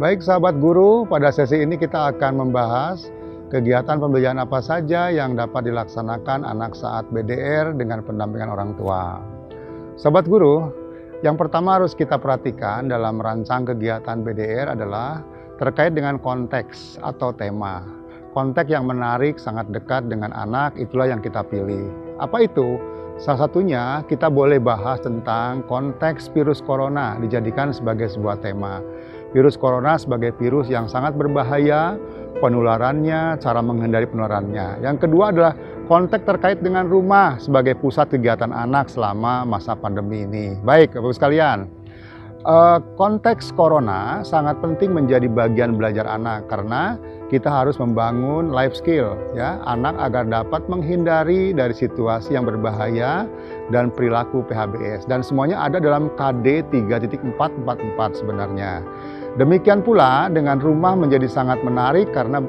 Baik sahabat guru, pada sesi ini kita akan membahas kegiatan pembelajaran apa saja yang dapat dilaksanakan anak saat BDR dengan pendampingan orang tua. Sahabat guru, yang pertama harus kita perhatikan dalam merancang kegiatan BDR adalah terkait dengan konteks atau tema. Konteks yang menarik, sangat dekat dengan anak, itulah yang kita pilih. Apa itu? Salah satunya kita boleh bahas tentang konteks virus corona dijadikan sebagai sebuah tema. Virus corona sebagai virus yang sangat berbahaya, penularannya, cara menghindari penularannya. Yang kedua adalah konteks terkait dengan rumah sebagai pusat kegiatan anak selama masa pandemi ini. Baik, Bapak-Ibu sekalian, konteks corona sangat penting menjadi bagian belajar anak karena kita harus membangun life skill ya anak agar dapat menghindari dari situasi yang berbahaya dan perilaku PHBS, dan semuanya ada dalam KD 3.444 sebenarnya. Demikian pula dengan rumah menjadi sangat menarik karena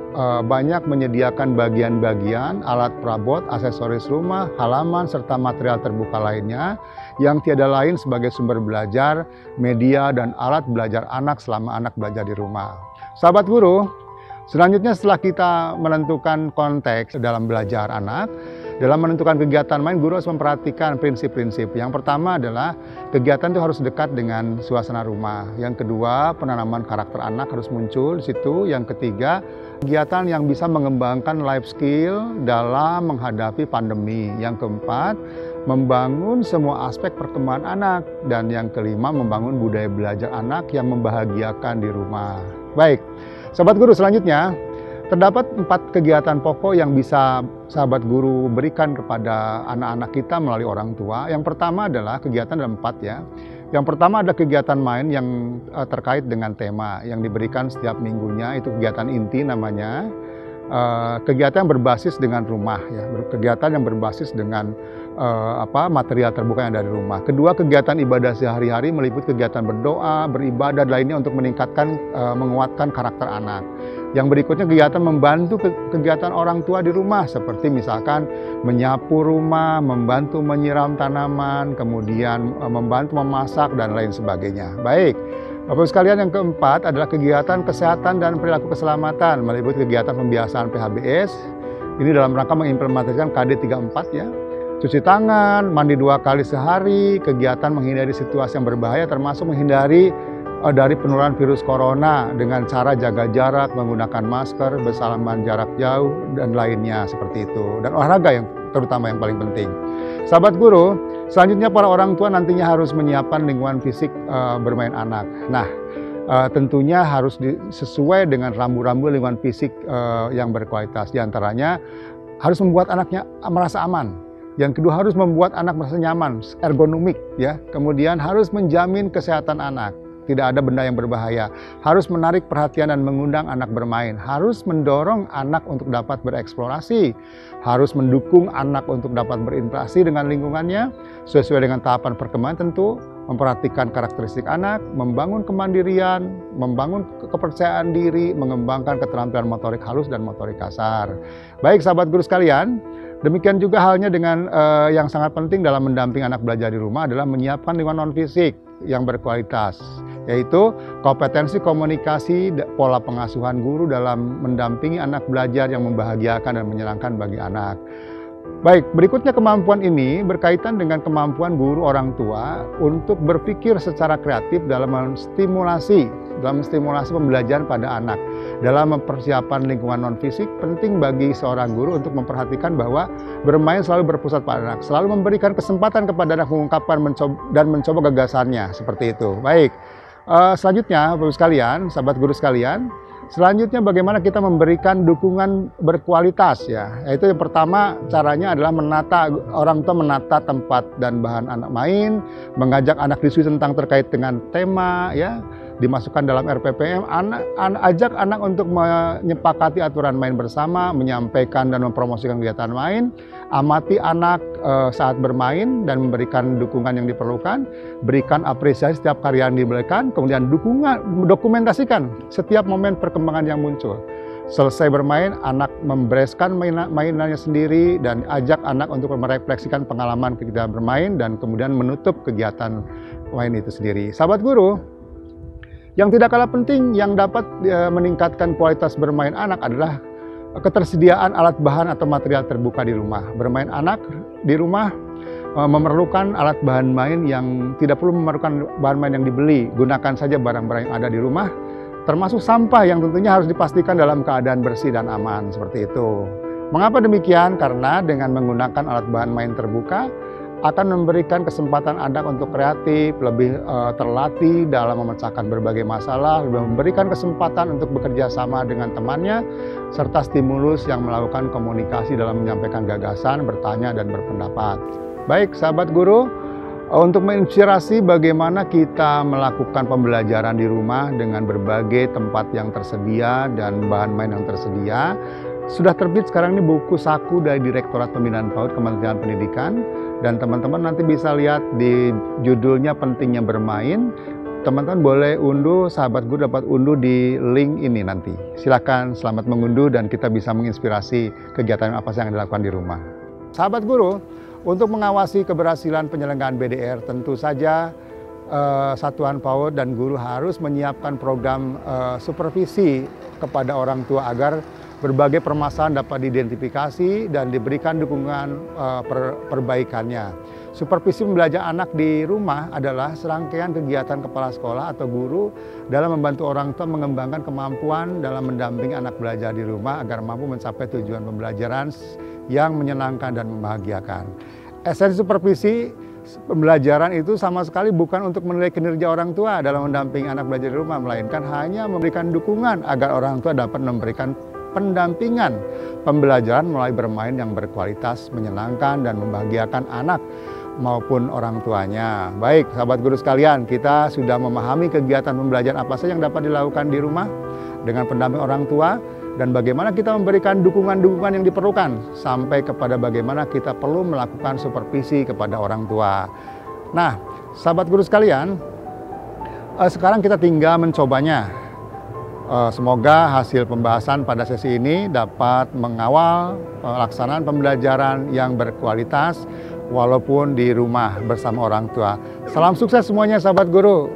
banyak menyediakan bagian-bagian alat perabot, aksesoris rumah, halaman serta material terbuka lainnya yang tiada lain sebagai sumber belajar, media dan alat belajar anak selama anak belajar di rumah. Sahabat guru, selanjutnya setelah kita menentukan konteks dalam belajar anak, dalam menentukan kegiatan main, guru harus memperhatikan prinsip-prinsip. Yang pertama adalah kegiatan itu harus dekat dengan suasana rumah. Yang kedua, penanaman karakter anak harus muncul di situ. Yang ketiga, kegiatan yang bisa mengembangkan life skill dalam menghadapi pandemi. Yang keempat, membangun semua aspek perkembangan anak. Dan yang kelima, membangun budaya belajar anak yang membahagiakan di rumah. Baik, sahabat guru, selanjutnya terdapat 4 kegiatan pokok yang bisa sahabat guru berikan kepada anak-anak kita melalui orang tua. Yang pertama adalah kegiatan ada 4 ya. Yang pertama ada kegiatan main yang terkait dengan tema yang diberikan setiap minggunya, itu kegiatan inti namanya. Kegiatan yang berbasis dengan rumah ya, kegiatan yang berbasis dengan material terbuka yang ada di rumah. Kedua, kegiatan ibadah sehari-hari meliputi kegiatan berdoa, beribadah lainnya untuk meningkatkan, menguatkan karakter anak. Yang berikutnya kegiatan membantu kegiatan orang tua di rumah, seperti misalkan menyapu rumah, membantu menyiram tanaman, kemudian membantu memasak dan lain sebagainya. Baik, Bapak sekalian, yang keempat adalah kegiatan kesehatan dan perilaku keselamatan meliputi kegiatan pembiasaan PHBS. Ini dalam rangka mengimplementasikan KD 34 ya. Cuci tangan, mandi 2 kali sehari, kegiatan menghindari situasi yang berbahaya termasuk menghindari dari penularan virus corona dengan cara jaga jarak, menggunakan masker, bersalaman jarak jauh, dan lainnya seperti itu. Dan olahraga yang terutama yang paling penting. Sahabat guru, selanjutnya para orang tua nantinya harus menyiapkan lingkungan fisik bermain anak. Nah, tentunya harus sesuai dengan rambu-rambu lingkungan fisik yang berkualitas. Di antaranya harus membuat anaknya merasa aman. Yang kedua, harus membuat anak merasa nyaman, ergonomik ya. Kemudian harus menjamin kesehatan anak. Tidak ada benda yang berbahaya, harus menarik perhatian dan mengundang anak bermain, harus mendorong anak untuk dapat bereksplorasi, harus mendukung anak untuk dapat berinteraksi dengan lingkungannya, sesuai dengan tahapan perkembangan tentu, memperhatikan karakteristik anak, membangun kemandirian, membangun kepercayaan diri, mengembangkan keterampilan motorik halus dan motorik kasar. Baik sahabat guru sekalian, demikian juga halnya dengan yang sangat penting dalam mendampingi anak belajar di rumah adalah menyiapkan lingkungan non-fisik yang berkualitas, yaitu kompetensi komunikasi, pola pengasuhan guru dalam mendampingi anak belajar yang membahagiakan dan menyenangkan bagi anak. Baik, berikutnya kemampuan ini berkaitan dengan kemampuan guru orang tua untuk berpikir secara kreatif dalam menstimulasi pembelajaran pada anak. Dalam mempersiapkan lingkungan non-fisik, penting bagi seorang guru untuk memperhatikan bahwa bermain selalu berpusat pada anak, selalu memberikan kesempatan kepada anak mengungkapkan dan mencoba gagasannya, seperti itu. Baik, selanjutnya Bapak sekalian, sahabat guru sekalian, selanjutnya bagaimana kita memberikan dukungan berkualitas ya. Yaitu yang pertama caranya adalah orang tua menata tempat dan bahan anak main, mengajak anak diskusi tentang terkait dengan tema ya, dimasukkan dalam RPPM, ajak anak untuk menyepakati aturan main bersama, menyampaikan dan mempromosikan kegiatan main, amati anak saat bermain dan memberikan dukungan yang diperlukan, berikan apresiasi setiap karya yang diberikan, kemudian dokumentasikan setiap momen perkembangan yang muncul. Selesai bermain, anak membereskan mainannya sendiri dan ajak anak untuk merefleksikan pengalaman ketika bermain dan kemudian menutup kegiatan main itu sendiri. Sahabat guru, Yang tidak kalah penting yang dapat meningkatkan kualitas bermain anak adalah ketersediaan alat bahan atau material terbuka di rumah. Bermain anak di rumah memerlukan alat bahan main yang tidak perlu memerlukan bahan main yang dibeli. Gunakan saja barang-barang yang ada di rumah, termasuk sampah yang tentunya harus dipastikan dalam keadaan bersih dan aman, seperti itu. Mengapa demikian? Karena dengan menggunakan alat bahan main terbuka akan memberikan kesempatan anak untuk kreatif, lebih terlatih dalam memecahkan berbagai masalah, lebih memberikan kesempatan untuk bekerja sama dengan temannya, serta stimulus yang melakukan komunikasi dalam menyampaikan gagasan, bertanya, dan berpendapat. Baik, sahabat guru, untuk menginspirasi bagaimana kita melakukan pembelajaran di rumah dengan berbagai tempat yang tersedia dan bahan main yang tersedia, sudah terbit sekarang ini buku saku dari Direktorat Pembinaan PAUD Kementerian Pendidikan, dan teman-teman nanti bisa lihat di judulnya Pentingnya Bermain. Teman-teman boleh unduh, sahabat guru dapat unduh di link ini nanti. Silakan selamat mengunduh dan kita bisa menginspirasi kegiatan apa yang dilakukan di rumah. Sahabat guru, untuk mengawasi keberhasilan penyelenggaraan BDR, tentu saja Satuan PAUD dan guru harus menyiapkan program supervisi kepada orang tua agar berbagai permasalahan dapat diidentifikasi dan diberikan dukungan perbaikannya. Supervisi pembelajaran anak di rumah adalah serangkaian kegiatan kepala sekolah atau guru dalam membantu orang tua mengembangkan kemampuan dalam mendampingi anak belajar di rumah agar mampu mencapai tujuan pembelajaran yang menyenangkan dan membahagiakan. Esensi supervisi pembelajaran itu sama sekali bukan untuk menilai kinerja orang tua dalam mendampingi anak belajar di rumah, melainkan hanya memberikan dukungan agar orang tua dapat memberikan pendampingan pembelajaran mulai bermain yang berkualitas, menyenangkan, dan membahagiakan anak maupun orang tuanya. Baik, sahabat guru sekalian, kita sudah memahami kegiatan pembelajaran apa saja yang dapat dilakukan di rumah dengan pendamping orang tua, dan bagaimana kita memberikan dukungan-dukungan yang diperlukan, sampai kepada bagaimana kita perlu melakukan supervisi kepada orang tua. Nah, sahabat guru sekalian, sekarang kita tinggal mencobanya. Semoga hasil pembahasan pada sesi ini dapat mengawal pelaksanaan pembelajaran yang berkualitas walaupun di rumah bersama orang tua. Salam sukses semuanya sahabat guru.